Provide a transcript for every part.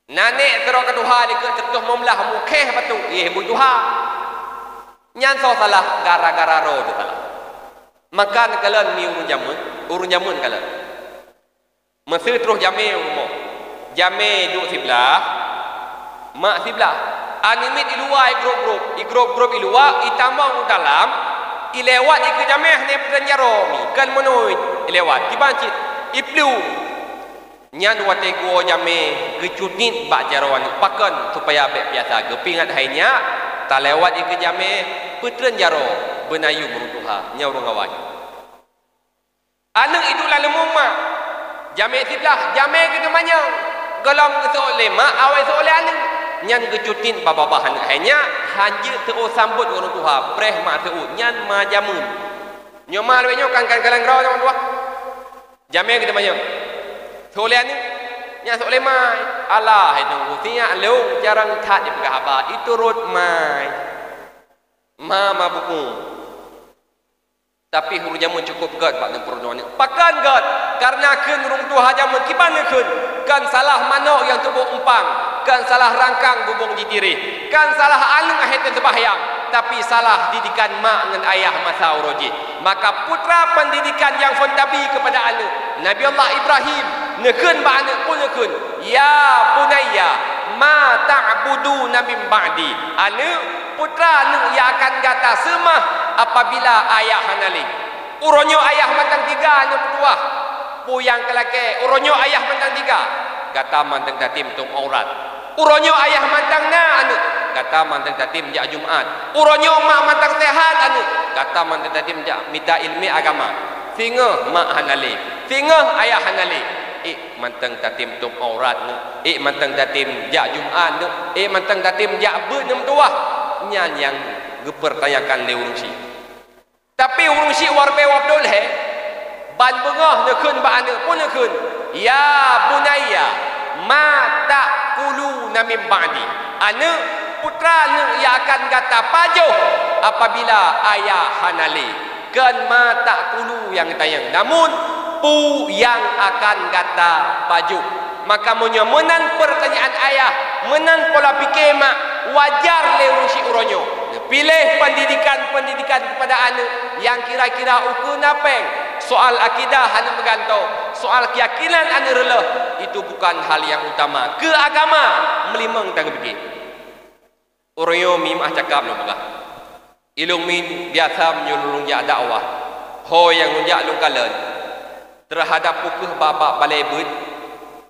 Nanek terok ke Tuhan dia ke tertuh memlah mukeh batu. Bu Tuhan. Nyan so salah gara-gara roh tu salah. Makan kalian mi urun jamun kalian. Mesti terus jame rumah. Jame duk sebelah. Mak sebelah. Animit di luar grup di luar, itambang dalam, ilewat ke jameh ni penjaro mi. Kan menoi ilewat. Dibancit. Iplu. Nyan wate go jame gecutit bak jarawan pakan supaya bek biasa gepingat hainya tak lewat ke jame putren jaro benayu berutuha nya urang awai anak itu lalu mak jame sebelah jame ke demanya gelam ke seoleh mak awai seoleh anak nyan gecutit baba-baba anak hainya hanje teu sambut berutuha preh mak teu nyan ma jamun nyoma lewenya kan galang raw tua jame ke demanya solehan ni nya soleh mai Allah itu buktinya leung jarang tak di pegah itu rot mai mama buku tapi huru jamun cukup gad pak dan perdoan pakan gad karena keun rung tuha jamun kiban keun kan salah manok yang tubuh umpang kan salah rangkang bubung ditiri kan salah alung ahet sembahyang tapi salah didikan mak dengan ayah masa uroji maka putra pendidikan yang fontabi kepada anak Nabi Allah Ibrahim nekun ba anak pun nekun ya bunayya ma ta'budu min ba'di anak putra anak yang akan kata semah apabila ayah hanali uronyo ayah mantang tiga anak berdua puyang kelake uronyo ayah mantang tiga kata mantang tatim tung aurat uronyo ayah mantang na anak kata mantang tatim jak Jumat uronyo mak mantang sehat anak kata mantang tatim jak minta ilmi agama singa mak hanali singa ayah hanali mantang tatim tum aurat ni mantang tatim jak Jumat ni mantang tatim jak benem tuah nyan yang gepertanyakan le urungsi tapi urungsi warbe wabdul he ban bengah nekun ba anak pun nekun ya bunayya ma ta'kulu min ba'di anak putra anak yang akan kata pajuh apabila ayah hanali kan ma ta'kulu yang tayang namun pu yang akan kata pajuh maka menyan pertanyaan ayah menan pola fikir mak wajar le urusik uronyo pilih pendidikan kepada anak yang kira-kira ukur napeng soal akidah anak bergantung soal keyakinan anak rela itu bukan hal yang utama ke agama melimang tang fikir uronyo mimah cakap no bukan ilung min biasa menyulung ya dakwah ho yang nunjak lu kalen terhadap pukuh bapa balai but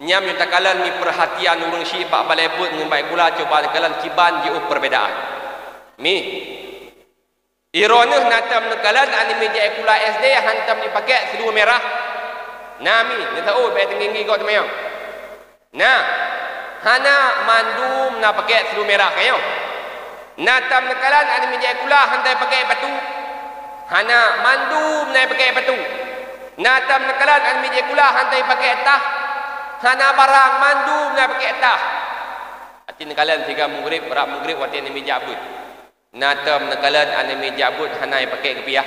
nyam yang takalan mi perhatian urang si bapa balai but dengan baik pula coba takalan kiban jiu perbedaan mi ironah natam nakalan anime jai pula SD hantam dipakai seluar merah nami ni tahu baik tinggi kau temayang nah hana mandum na pakai seluar merah kayo natam nakalan anime jai pula hantai pakai batu hana mandum na pakai batu natam nakalan an meja kula hantai pakai tah hana barang mandum na pakai tah ati nakalan tiga maghrib berak maghrib wati ni meja abut natam nakalan an meja abut hana pakai kepiah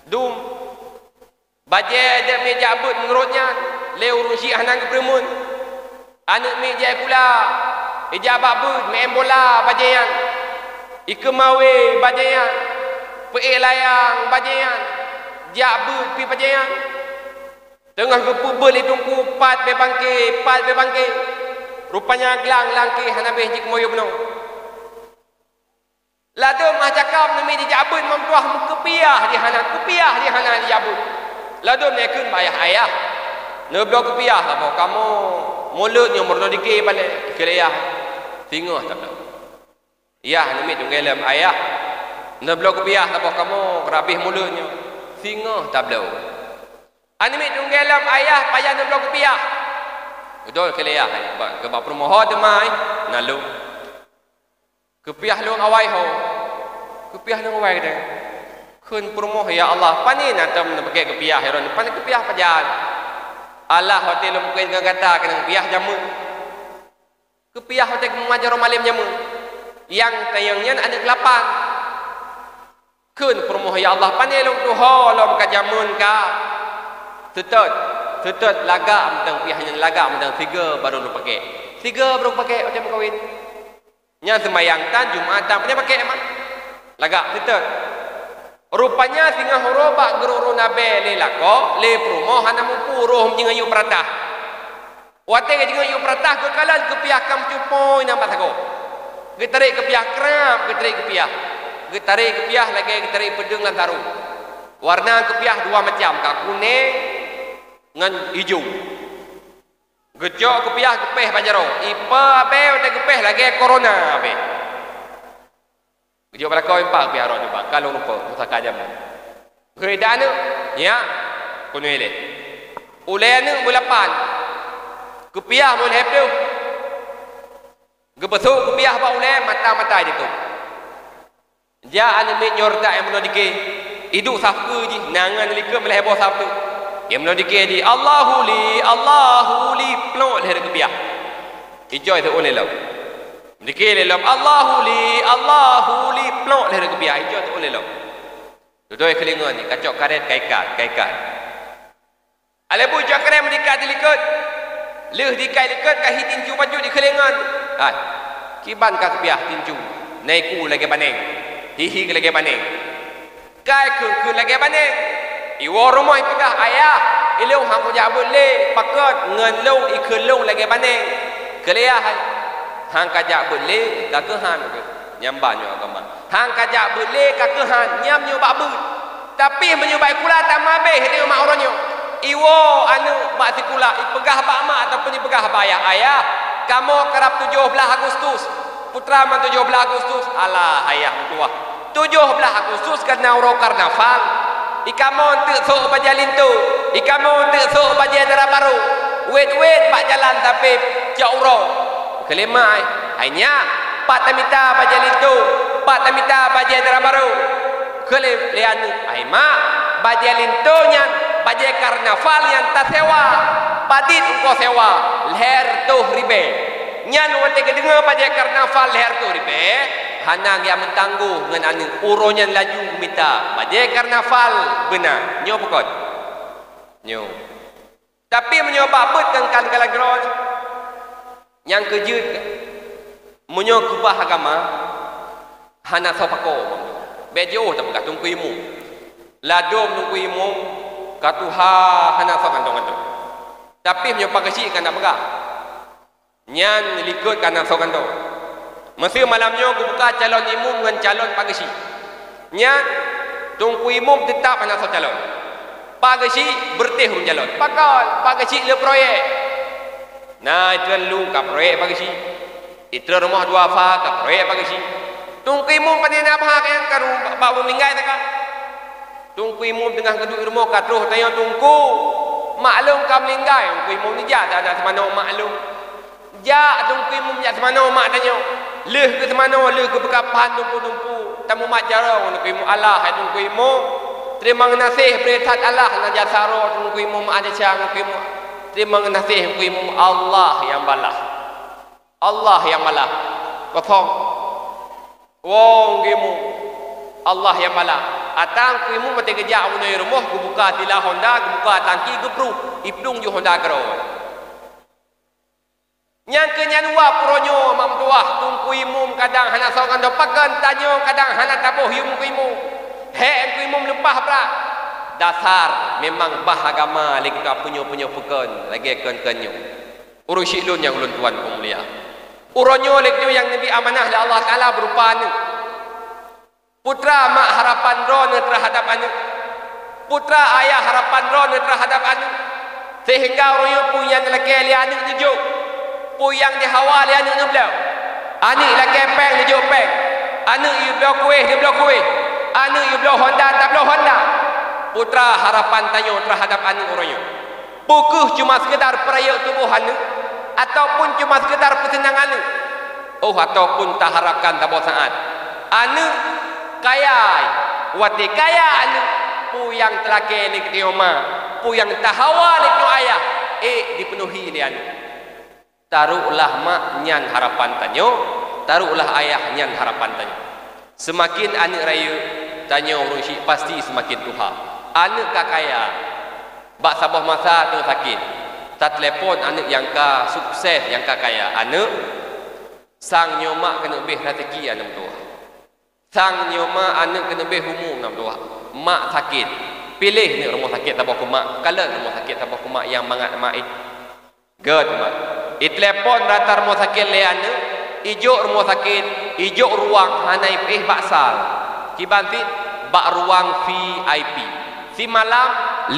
dum baje de meja abut ngerotnya le urusi hana kepremun anak meja kula ija babut main bola baje yang ikemawe baje yang pe layang baje yang jak ber pi pajayan tengah kepubel itungku pat be bangke rupanya gelang langki hanabeh jik moyo beno lado mah cakap nami di jabut memtuah kepiah di hana di jabut lado nekun bayah ayah ne blok kepiah apa kamu mulutnya merno dikir balik kerayah tingah tak tahu iya nami tunggelam ayah ne blok kepiah apa kamu rabih mulutnya singa tablau anime tunggelam ayah payah nak blok kepiah betul ke ayah ke bap rumoh demai nalu kepiah lu awai ho kepiah lu awai dah kun rumoh ya Allah pani natam nak pakai kepiah heron pani kepiah pajan Allah hotel mungkin kata kena kepiah jamu kepiah hotel mengajar malam jamu yang tayangnya ada 8 kun permoh ya Allah panelong tu holom ka jamun ka tetut lagak mentang pihaknya lagak mentang 3 baru lu pakai tiga baru pakai macam kahwin. Nya sembayang tan Jumatan punya pakai emang. Lagak kita. Rupanya singa horobak geroro nabe le lako le promo hana mumpuruh jinga yu pratah. Wate ke jinga yu pratah ke kalan ke piah kam cupoi nampak sago. Ke tarik ke piah kram, ke tarik ke piah. Ke tarik ke piah lagi ke tarik pedeng lan taru. Warna ke piah dua macam, ka kuning ngan hijau. Gejok ke piah ke peh bajaro. Ipa abe te ke peh lagi corona abe. Gejok pada kau impak piah ro coba kalau lupa pusaka jam. Keadaan ya kuning le. Ulai anu bulapan. Ke piah boleh hepeu. Gebesuk ke piah ba ulai mata-mata itu. Dia anu me nyorta yang meno dike. Hidup safku ji nangan lika meleh bo safku. Yang meno dike di Allahu li plok leher ke piah. Ijoi tu oleh lau. Dike le lam Allahu li plok leher ke piah. Ijoi tu oleh lau. Dudoi kelingan ni kacok karet kaikat. Alebu jok keren mendikat dilikut. Leh dikai likut kahi tinju baju di kelingan. Hai. Kiban ka kepiah tinju. Naiku lagi baneng. Hihi lagi baneng. Kai kun lagi baneng. Iwo rumah pegah ayah. Ilung hang kujak boleh pakat ngan long ikun long lagi baneng. Keliah hang kajak boleh kakehan ke. Nyamban yo agama. Hang kajak boleh kakehan nyam nyo babu. Tapi menyubai kula tak mabeh dia mak oronyo. Iwo anu bak sikula ipegah bak mak ataupun ipegah bak ayah. Kamu kerap 17 Agustus. Putra man 17 Agustus. Alah ayah tua. 17 Agustus kena uro karnaval. Ikamon tek sok bajalin tu. Ikamon tek sok bajal darah baru. Wait bak jalan tapi jauh uro. Kelima hanya Pak Tamita bajalin tu. Pak Tamita bajal darah baru. Kelima lianu ai mak bajalin tu nyan bajal karnaval yang tak sewa. Padit engkau sewa leher tu ribe. Nyan wate ke dengar bajal karnaval leher tu ribe. Hanang yang mentangguh dengan anu uronya laju minta bajai karnaval benar nyo pokok nyo tapi menyoba betkan kalagron yang kejut menyo kubah agama hana sopako bejo tak bekat tungkuimu ladom tungkuimu katuha hana sokan dong tapi menyoba kecil kan nak begak nyan likut kan sokan dong. Masa malamnya aku buka calon imum dengan calon pagasi. Nya tungku imum tetap anak so calon. Pagasi berteh calon. Pakal pagasi le proyek. Nah itu lu ka proyek pagasi. Itu rumah dua fa ka proyek pagasi. Tungku imum panina apa yang karu bak minggai tak. Tungku imum tengah keduk rumah ka terus tanya tungku. Maklum ka minggai tungku imum ni ja tak ada semana maklum. Ja tungku imum ja semana mak tanya. Leh ke mana leh ke bekapan tumpu tamu mak jarang tungku imum Allah hai tungku imum terima ngasih beretat Allah na jasaro tungku imum ada cang tungku imum terima ngasih tungku imum Allah yang balah kosong wong imum Allah yang balah atang tungku imum mati kerja unai rumah ku buka tilah Honda ku buka tangki gepru ipdung ju Honda karo yang kenyanwa puronyo mak tuah tungku imum kadang hana sokan dopakan tanyo kadang hana tabuh yum ku imum he ku imum lempah pula dasar memang bah agama lagi ka punyo pekan lagi kenyo urus ilun yang ulun tuan pemulia uronyo lagi yang nabi amanah la Allah taala berupa anu putra mak harapan ron terhadap anu putra ayah harapan ron terhadap anu sehingga uronyo punya lelaki anu tujuh puyang di hawa dia anak ngeblau anak lagi peng dia jauh peng anak you blau kuih dia blau kuih anak you blau Honda tak blau Honda putra harapan tanya terhadap anak orangnya bukuh cuma sekedar peraya tubuh anak ataupun cuma sekedar persenangan anak ataupun tak harapkan tak saat anak kaya wati kaya anak puyang telake ni ketioma puyang tahawa ni ayah dipenuhi dia anak taruhlah mak nyan harapan tanyo taruhlah ayah nyan harapan tanyo semakin anak raya tanyo urusi pasti semakin tuha anak kakaya bak sabah masa tu sakit tak telepon anak yang ka sukses, yang ka kaya. Anak sang nyomak kena lebih rezeki anak tua. Sang nyomak anak kena lebih umum anak tua. Mak sakit, pilih ni rumah sakit tabah kumak. Kalau rumah sakit tabah kumak yang mangat mak good mak. Telepon rata rumah sakit le anak, ijuk rumah sakit, ijuk ruang hanai baksal. Kibanti bak ruang VIP. Si malam 15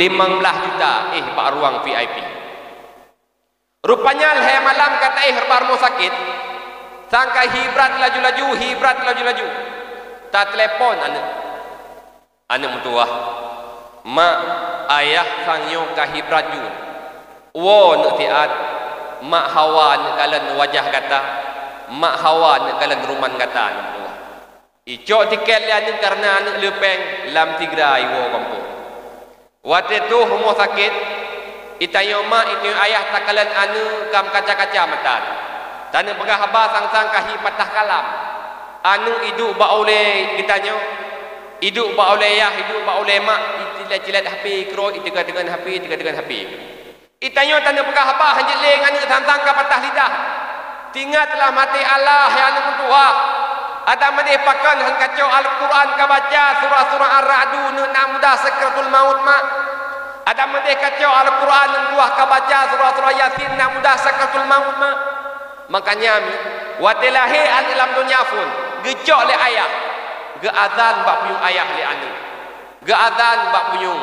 juta bak ruang VIP. Rupanya leher malam kata herbar rumah sakit. Sangka hibrat laju-laju. Tak telepon anak mentua. Mak ayah sangyo ka hibrat ju. Wo nak tiat mak hawa nak kalan wajah kata. Mak hawa nak kalan ruman kata anak mentua. Icok tiket le anak karena anak lepeng lam tigra iwo kampung. Waktu tu rumah sakit itayo mak itu ayah takalan anu kam kaca-kaca mata. Tanya pegah haba sang-sang kahi patah kalam. Anu hidup ba oleh kitanya. Hidup ba oleh ayah, hidup ba oleh mak, cilat-cilat HP kro, dengan HP. Itanyo tanya pegah haba hanjit leng anu sang-sang ka patah lidah. Tingatlah mati Allah yang anu tua. Ada madih pakan han kacau Al-Quran ka baca surah-surah Ar-Ra'du nak mudah sakratul maut mak. Ada madih kacau Al-Quran yang buah ka baca surah-surah Yasin nak mudah sakratul maut mak. Makanya watilahi alam dunia pun gejok le ayah. Ge azan bak puyung ayah le anu. Ge azan bak puyung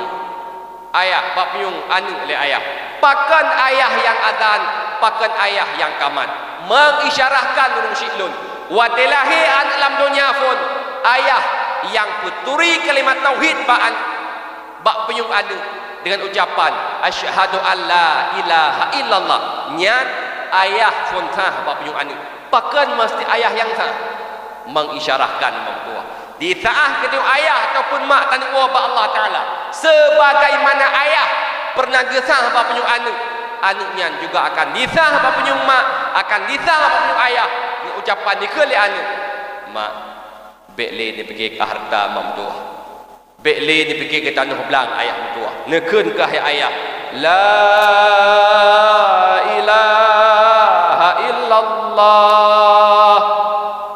ayah, bak puyung anu le ayah. Pakan ayah yang azan, pakan ayah yang kaman. Mengisyarahkan urung syiklun. Watilahi alam dunia pun ayah yang puturi kalimat tauhid bak puyung anu dengan ucapan asyhadu alla ilaha illallah. Nyan ayah pun sah bak puyung anu. Pakan mesti ayah yang sah mengisyarahkan membuah. Di saat ketika ayah ataupun mak tanya ba Allah Taala sebagaimana ayah pernah gesah bak puyung anu, anaknya juga akan disah bak puyung mak, akan disah bak puyung ayah. Ucapan ni ke le anu mak bekle ni pergi ke harta mamtua, bekle ni pergi ke tanah belang ayah mamtua, nekun ke ayah la ilaha illallah.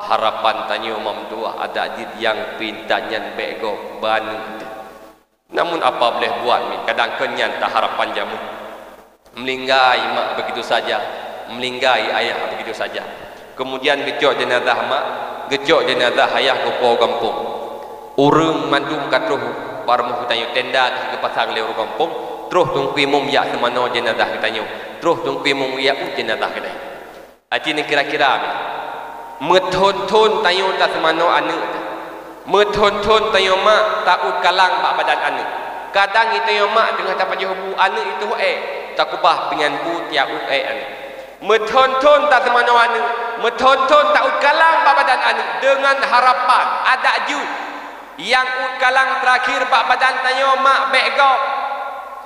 Harapan tanya mamtua ada jid yang pintanyan bego banu. Namun apa boleh buat ni, kadang kenyan tak harapan jamu melinggai mak begitu saja, melinggai ayah begitu saja. Kemudian gejok jenazah mak, gejok jenazah ayah ke pulau kampung. Urung mandum katruh parmuh tanyo tenda ke pasang le urung kampung, terus tungkui mum ya semano jenazah katanya. Terus tungkui mum ya jenazah katanya. Ati ni kira-kira methon-thon tanyo tak semano anu. Methon-thon tanyo mak taud kalang bak badan anu. Kadang itu yo mak dengan dapat hubu anu itu takubah dengan bu tiap anu. Methon-thon tak semano anu. Methon-thon tak kalang bak badan anu dengan harapan ada ju yang kalang terakhir bak badan tanyo mak bego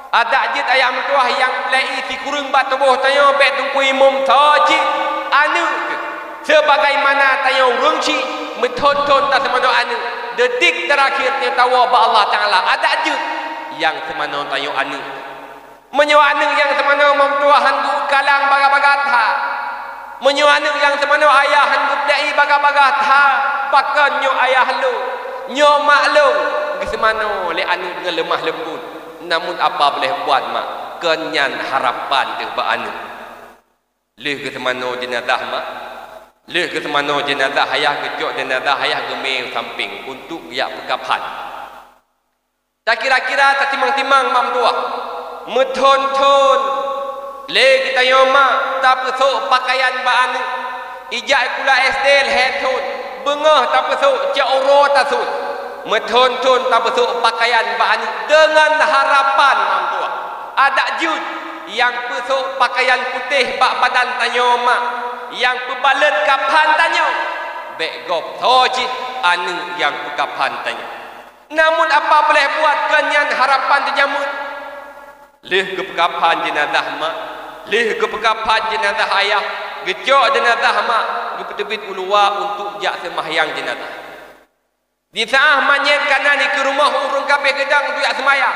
ada jit ayam tuah yang plei si kurung bak tubuh tanyo bek tungkui mum toji anu sebagaimana tanyo rungci methon-thon tak semano anu detik terakhir dia tawa bak Allah Taala ada jut yang semano tanyo anu menyewa anu yang semano mum tuahan kalang baga-bagatha menyuanu yang semano ayah hendak dai baga-bagatha pakan nyo ayah lu nyo mak lu ke semano le anu dengan lemah lembut. Namun apa boleh buat mak kenyan harapan ke ba anu leh ke semano jenazah mak, leh ke semano jenazah ayah kejok jenazah ayah gemel samping untuk ya pekapan. Tak kira-kira tak timang-timang mam tua methon-thon le kita yoma tak pesuk pakaian ba anu ijak kula SD headphone bengah tak pesuk jauro tasut methon-thon tak pesuk pakaian ba anu dengan harapan mam tua ada jud yang pesuk pakaian putih bak badan tanyoma yang pebalet kapan tanyo bek gop toji anu yang kapan tanyo. Namun apa boleh buat kenyan harapan terjamun leh ke pekapan jenazah mak, leh ke pekapan jenazah ayah, gejok jenazah mak, gepetebit ulua untuk jak semahyang jenazah. Di saat manyet kanan ni ke rumah urung kabeh gedang untuk jak semayang.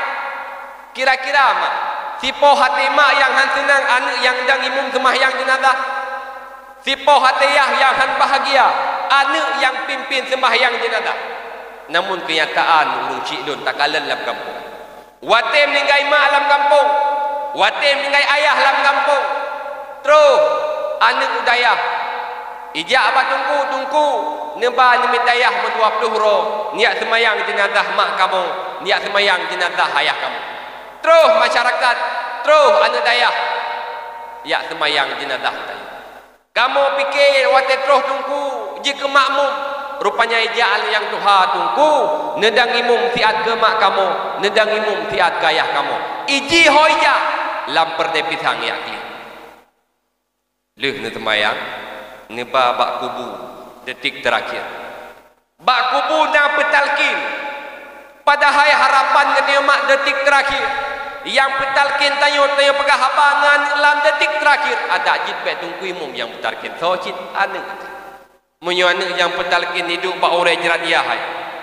Kira-kira mak, Sipo hati mak yang han senang anak yang dang imum sembahyang jenazah. Sipo hati ayah yang han bahagia anak yang pimpin sembahyang jenazah. Namun kenyataan urung cik lun tak kalah dalam kampung. Watim meninggai mak dalam kampung. Watim meninggai ayah dalam kampung. Terus anak udayah. Ijak abah tungku nebah nimit dayah me-20 roh niat semayang jenazah mak kamu, niat semayang jenazah ayah kamu. Terus masyarakat, terus anak dayah ya semayang jenazah dayah. Kamu fikir wate terus tungku jika makmum rupanya ijak yang Tuhan tungku nedang imum tiat ke mak kamu, nedang imum tiat ke ayah kamu. Iji hoya lamper depisang ya kli. Leh ne semayang nebah bak kubu detik terakhir. Bak kubu na petalkin. Padahal harapan ke mak detik terakhir. Yang petalkin tayo pegah habangan dalam detik terakhir. Ada jitbet tungku imum yang petalkin. So cit anak. Menyo anak yang petalkin hidup bak urai jerat dia hai.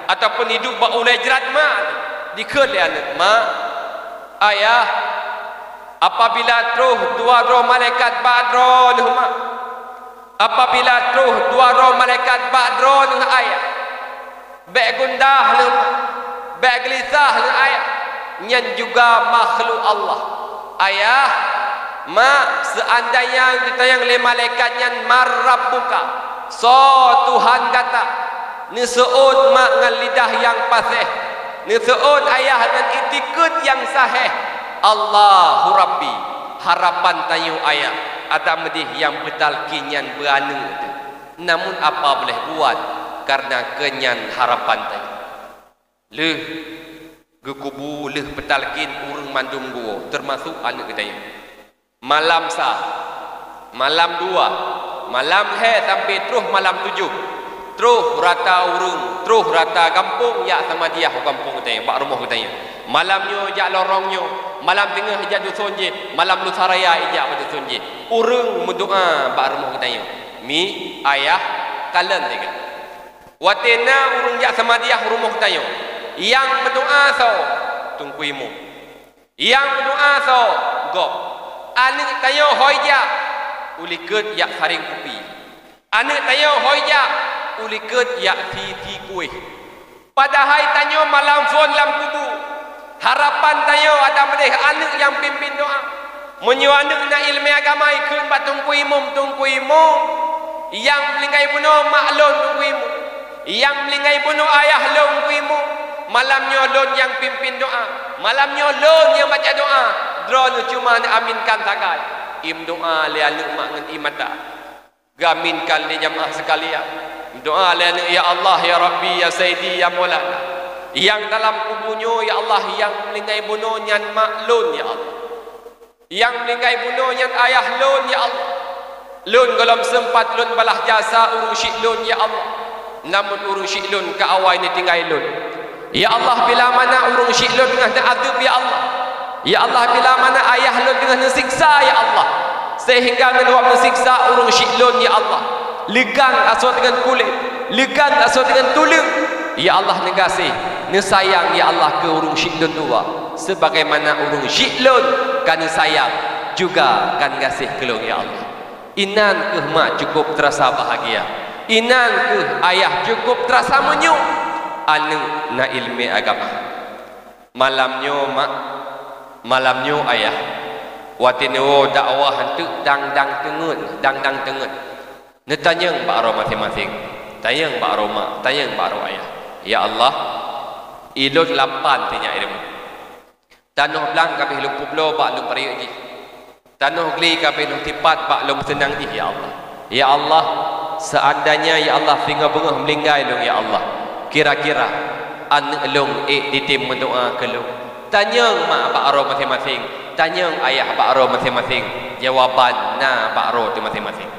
Ataupun hidup bak urai jerat mak. Dikut le anak. Mak, ayah, apabila terus dua roh malaikat badron mak. Apabila terus dua roh malaikat badron dengan ayah. Bek gundah le mak. Bek gelisah le ayah. Nyan juga makhluk Allah. Ayah, mak, seandainya kita yang le malaikat nyan marrabbuka. So Tuhan kata, ni seut mak dengan lidah yang pasih. Ni seut ayah dengan itikad yang sahih. Allahu Rabbi, harapan tayu ayah. Ada medih yang betal kinyan beranu itu. Namun apa boleh buat karena kenyan harapan tayu. Leh gekubu leh petalkin urang mandum gua termasuk anak kita ini. Malam sah, malam 2, malam sampai terus malam 7. Terus rata urang, terus rata kampung ya sama dia kampung kita ini, bak rumah kita ini. Malamnya jak lorongnya, malam tengah jak dusun je, malam lusa raya ijak pada dusun je. Urang mendoa bak rumah kita ini. Mi ayah kalian tiga. Watina urang jak sama dia rumah kita ini. Yang berdoa so tungku imu. Yang berdoa so gop. Anak tayo hoya uliket yak saring kupi. Anak tayo hoya uliket yak ti kuih. Padahal tanyo malam fon lam kubu. Harapan tayo ada medeh anak yang pimpin doa. Menyo anak na ilmu agama ikut bat tungku imum. Yang melingkai bunuh maklon tungku imum. Yang melingkai bunuh ayah long tungku imum. Malamnya lon yang pimpin doa. Malamnya lon yang baca doa. Drone cuma nak aminkan sagai. Im doa le anak mak ngan imata. Gaminkan le jamaah sekalian. Doa le anak ya Allah ya Rabbi ya Sayyidi ya Maulana. Yang dalam kubunya ya Allah yang melingai bunuh nyan mak lon ya Allah. Yang melingai bunuh nyan ayah lon ya Allah. Lon golom sempat lon balah jasa urung syik lon ya Allah. Namun urung syik lon ke awal ni tinggal lon. Ya Allah bila mana urung syik lon dengan azab ya Allah. Ya Allah bila mana ayah lon dengan siksa ya Allah. Sehingga dengan siksa urung syik lon ya Allah. Legang asal dengan kulit, legang asal dengan tulang. Ya Allah negasi, ni sayang ya Allah ke urung syik lon dua. Sebagaimana urung syik lon kan sayang juga kan kasih kelong ya Allah. Inan ke mak cukup terasa bahagia. Inan ke ayah cukup terasa menyuk. Anu na ilmi agama. Malamnya mak, malamnya ayah. Watino dakwah hantu dang tengut. Netanyang pak ro masing-masing. Tayang pak ro mak, tayang pak ro ayah. Ya Allah, ilot 8 tanya ilmu. Tanuh belang kabeh lu publo bak lu periuk ji. Tanuh gli kabeh lu tipat bak lu senang ji ya Allah. Ya Allah, seandainya ya Allah singa bengah melinggai lu ya Allah. Kira-kira anak long ditim mendoa ke long. Tanyang mak pak ro masing-masing. Tanyang ayah pak ro masing-masing. Jawaban na pak ro tu masing-masing.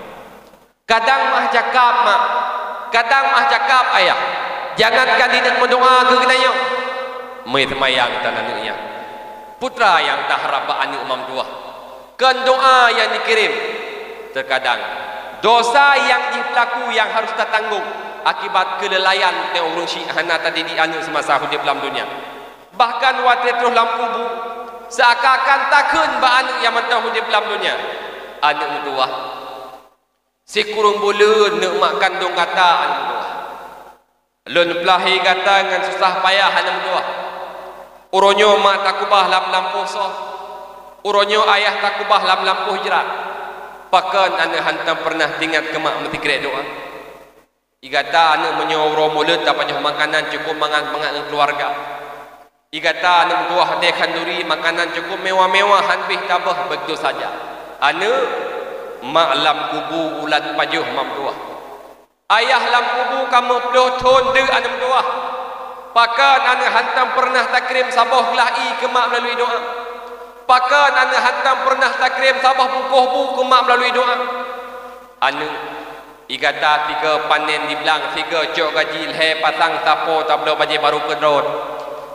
Kadang mah cakap mak, kadang mah cakap ayah. Jangankan tidak mendoa ke kenanya. Mai semayang tanannya. Putra yang tak harap anak umam tua. Kan doa yang dikirim. Terkadang dosa yang dipelaku yang harus kita tanggung akibat kelelayan yang urung syihana tadi di anu semasa hidup dalam dunia. Bahkan waktu terus lampu bu seakan-akan takun ba anak yang mentah hidup dalam dunia. Anak mentua si kurung bulan nak mak kandung kata anak mentua. Lun pelahi kata dengan susah payah anak mentua. Uronyo mak takubah lam puasa. Uronyo ayah takubah lam hijrat. Pakan anak hantam pernah tinggal ke mak mesti kerek doa. Igata anak menyuruh mulut dapat makanan cukup mangan keluarga. Igata anak mentua hati khanduri makanan cukup mewah-mewah hanbih tabah begitu saja. Anak mak lam kubu ulat pajuh mam tua. Ayah lam kubu kamu peluh ton de anak mentua. Pakan anak hantam pernah takrim sabah kelahi ke mak melalui doa. Pakan anak hantam pernah takrim sabah bukuh bu ke mak melalui doa. Anak igata tiga panen di belang, tiga cok gaji leher pasang tapo tablo baje baru ke road.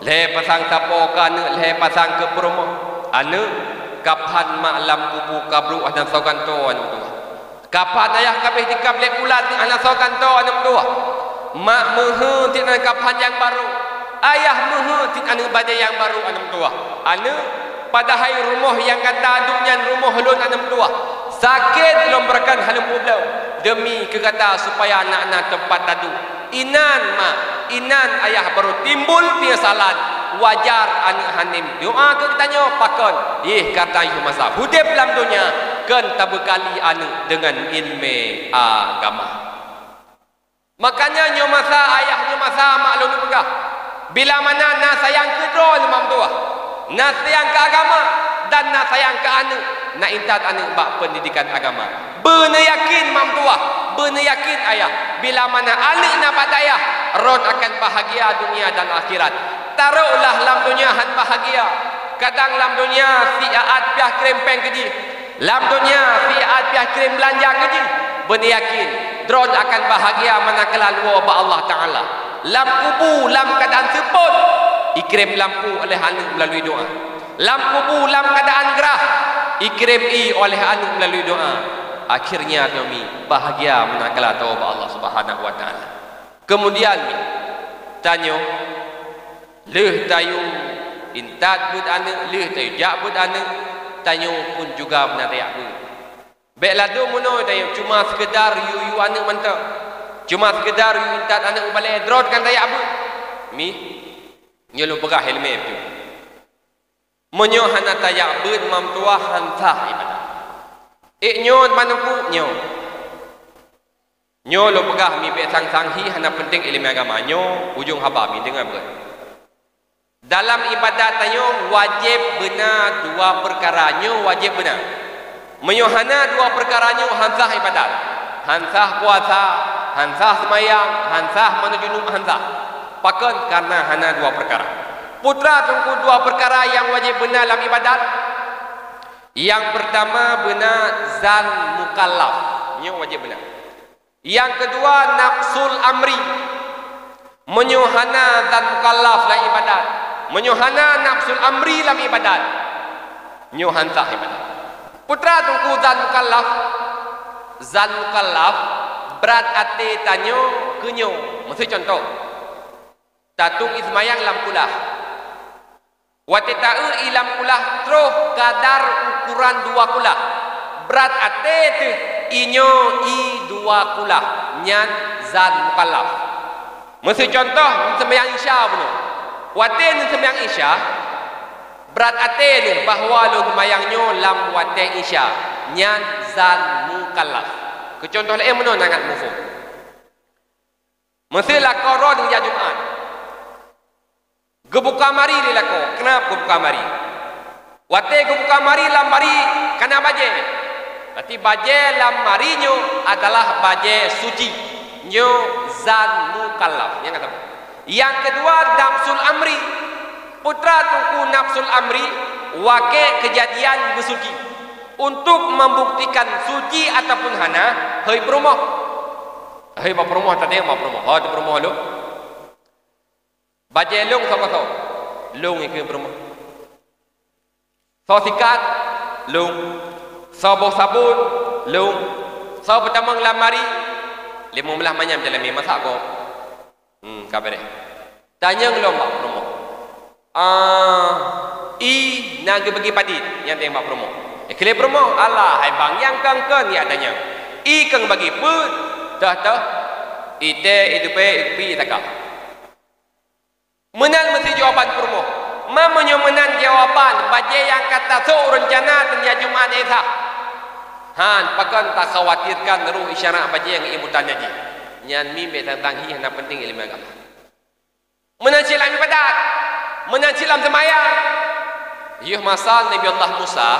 Leher pasang tapo ke anak, leher pasang ke perumah. Anak kapan mak lam kubu kabru anak sokanto anak tua. Kapan ayah kabeh dikab lek bulan anak sokanto anak tua. Mak mehentit anak kapan yang baru. Ayah mehentit anak badai yang baru anak tua. Anak padahal rumah yang kata aduknya rumah lun anak tua. Sakit lombrakan halam pulau demi kekata supaya anak-anak tempat tadu. Inan mak, inan ayah baru timbul penyesalan. Wajar anak hanim doa ke tanya pakon kata ibu masa hudip dalam dunia kan tabekali anak dengan ilmu agama. Makanya nyomasa ayah nyomasa maklum pegah bila mana nak sayang ke drone mam tua, nak sayang ke agama dan nak sayang ke anak, nak intat anak bak pendidikan agama. Benar yakin mam tua, benar yakin ayah bila mana anak nak badaya rod akan bahagia dunia dan akhirat. Taruhlah lam dunia han bahagia. Kadang lam dunia si aat piah krempeng keji. Lam dunia si aat piah krem belanja keji. Benar yakin drone akan bahagia manakala luar ba Allah Taala. Lam kubu lam keadaan seput ikrem lampu oleh anak melalui doa. Lam kubu lam keadaan gerah ikrem oleh anak melalui doa. Akhirnya kami bahagia manakala tahu ba Allah Subhanahu wa taala. Kemudian tanya leh tayu intat bud anak, leh tayu jak bud anak, tayu pun juga menariak bud. Baik ladu mono tayu cuma sekedar yu anak mantap. Cuma sekedar yu intat anak balai drone kan tayak bud. Mi nyelo pegah helmet tu. Monyo hana tayak bud mam tua hantah ibadah. Nyo manampu nyo. Nyo lo pegah mi be sang hi hana penting ilmu agama nyo ujung haba mi dengar ber. Dalam ibadat tayo wajib benar dua perkara nyo wajib benar. Menyohana dua perkara nyo hansah ibadat. Hansah puasa, hansah semayang, hansah menujunum hansah. Pakan karena hana dua perkara. Putra tunggu dua perkara yang wajib benar dalam ibadat. Yang pertama benar zan mukallaf. Nyo wajib benar. Yang kedua nafsul amri. Menyohana zan mukallaf dalam ibadat. Menyohana nafsul amri dalam ibadat. Nyohan sah ibadat. Putra tungku zan mukallaf berat ate tanyo kenyo. Maksud contoh. Tatung ismayang lam kulah. Wate ta'u ilam kulah troh kadar ukuran dua kulah. Berat ate tu inyo dua kulah. Nyan zan mukallaf. Maksud contoh sembahyang isya benar. Watin sembahyang isya berat ate ni bahawa lu sembayangnyo lam watin isya nyan zan mukallaf. Ke contoh lain mana nangat mufum. Mesti lakoro di Jumaat. Gebuka mari ni lako. Kenapa gebuka mari? Watin gebuka mari lam mari kana baje. Berarti baje lam marinyo adalah baje suci. Nyo zan mukallaf. Yang kata yang kedua nafsul amri. Putra tungku nafsul amri wake kejadian bersuci untuk membuktikan suci ataupun hana hei perumah. Hei ba perumah tadi ba perumah. Ha tu perumah lu. Baje long so long ke perumah. So sikat long. So bau sabun long. So pertama lamari 15 manyam dalam masak ko. Kabar. Tanya ngelom mak promo. naga bagi padit yang tembak promo. Kele promo Allah hai bang yang kang ya adanya. Kang bagi put dah ite itu pi takak. Menan mesti jawaban promo. Mamanya menan jawaban baje yang kata so rencana tanya Jumat esok. Han pakan tak khawatirkan ruh isyarat baje yang ibu tanya ji. Nyan mimpi tentang hi yang penting ilmu agama. Menan silam ibadat. Menan silam semayang. Yuh masal Nabi Allah Musa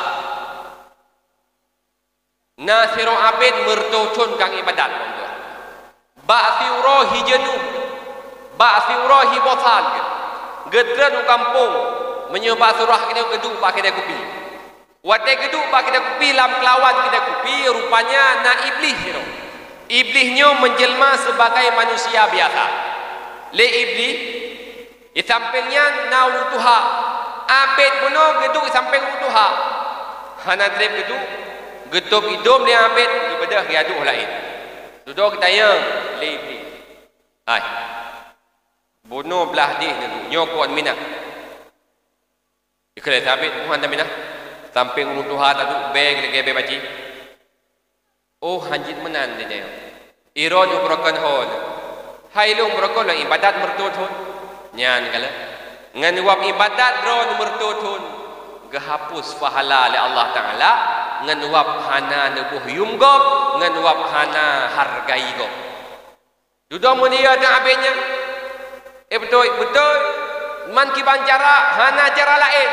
Nasiru abid mertocun kang ibadat. Ba'si urahi jenuh. Ba'si urahi bosan. Gedran kampung menyembah surah kita gedung pak kita kupi. Watai gedung pak kita kupi lam kelawan kita kupi rupanya na iblis itu. Iblisnya menjelma sebagai manusia biasa. Le iblis di sampingnya na utuha. Abid puno gedung samping utuha. Hana trip gedung gedung hidung dia abid daripada riaduh lain. Duduk kita yang le iblis. Hai. Bunuh belah dia dulu nyokon minah ikhlas habis Tuhan minah samping utuha tadu beg lagi be baci oh hanjit menan dia iron ubrokan hon hailung brokon lang ibadat mertutun nyan kala ngan wap ibadat dron mertutun gahapus pahala le Allah taala ngan wap hana nebuh yumgop ngan wap hana hargai go duduk mulia tang abenya betul man kiban cara hana cara lain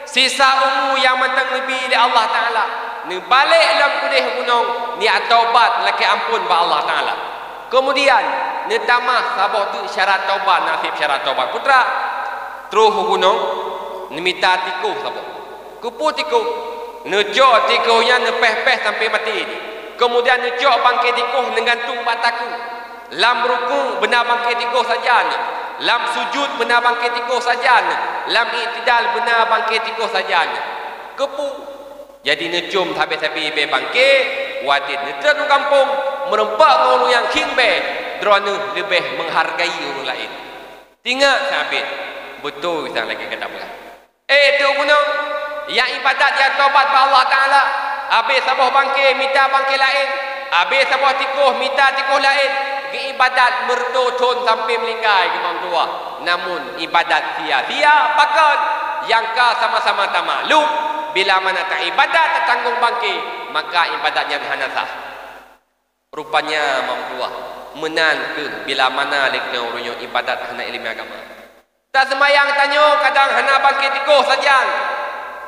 sisa umur yang matang lebih oleh Allah Ta'ala ni balik dalam kudih gunung ni taubat laki ampun ba Allah Ta'ala kemudian ni tamah sabah tu syarat taubat nasib syarat taubat putra terus gunung ni minta tikuh sabah kupu tikuh nejok tikuhnya nepeh-peh sampai mati kemudian nejok bangkit tikuh menggantung bataku lam ruku benar bangkit tikuh saja lam sujud benar bangkit tikuh saja lam iktidal benar bangkit tikuh saja kepu jadi necum habis-habis be bangkit watin netranu kampung merempak orang yang king be drone lebih menghargai orang lain tinggal sabit betul sang lagi kata apa tu gunung yang ibadat yang taubat ba Allah Taala habis sabah bangkit minta bangkit lain habis sabah tikuh minta tikuh lain ibadat bertutun sampai melingkai ke tua namun ibadat sia-sia pakat yang ka sama-sama tak maklum bila mana tak ibadat tak tanggung bangkit maka ibadatnya hanasah rupanya mamtua menan ke bila mana lekna orangnya ibadat hana ilmu agama tak semayang tanyo kadang hana bangkit tikuh saja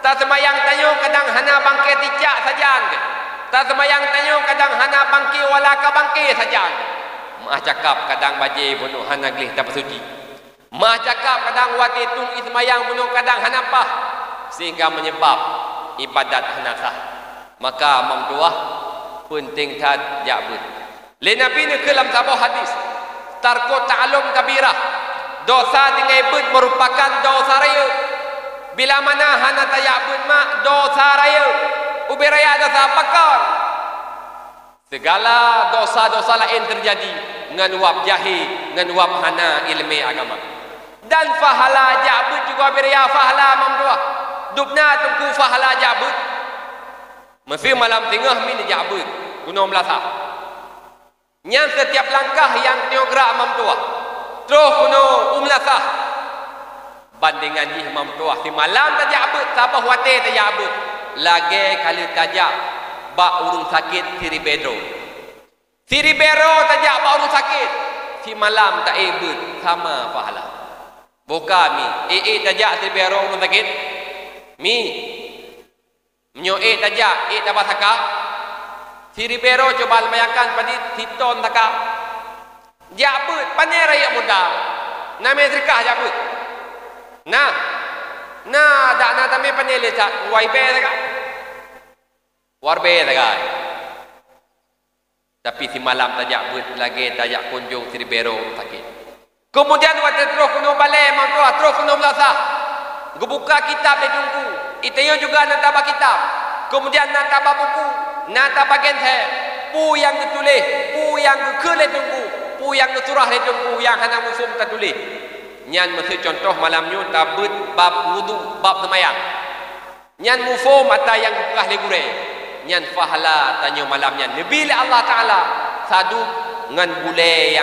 tak semayang tanyo kadang hana bangkit ticak saja tak semayang tanyo kadang hana bangkit walaka bangkit saja Mah cakap kadang baje bunuh hana glih tak suci. Mah cakap kadang wati tung ismayang bunuh kadang hana pah sehingga menyebab ibadat hana sah. Maka mamduah penting tad jabut. Le Nabi ni kelam sabah hadis. Tarku ta'alum kabirah. Dosa dengan ibad merupakan dosa raya. Bila mana hana tayabud mak dosa raya. Ubiraya dosa pakar. Segala dosa-dosa lain terjadi dengan wab jahil, dengan wab hana ilmu agama. Dan fahala jabut juga beria fahala mamduah. Dubna tungku fahala jabut. Mesti malam tengah min jabut gunung melasah. Yang setiap langkah yang teogerak mamduah. Terus gunung melasah. Bandingan di mamduah si malam tak jabut, sabah wate tak jabut. Lagi kali tajak bak urung sakit siri bedro tajak bak urung sakit si malam tak ebut sama pahala buka mi tajak siri bedro urung sakit mi menyo tajak dapat sakit siri bedro coba bayangkan pada titon sakit jabut pandai raya muda nama serikah jabut nah dak na tamai pandai lecak waibe sakit warbe tagai tapi si malam tajak but lagi tajak kunjung siri bero sakit kemudian waktu terus kuno balai mamtua terus kuno melasah gebuka kitab dia tunggu itayo juga nak tabah kitab kemudian nak tabah buku nak tabah gente pu yang ditulis pu yang ke le tunggu pu yang surah le tunggu yang hana musum tak tulis nyan mesti contoh malamnya tabut bab wudu bab semayang nyan mufo mata yang kekah legure nyan fahala tanya malamnya nabi Allah taala sadu ngan bule yang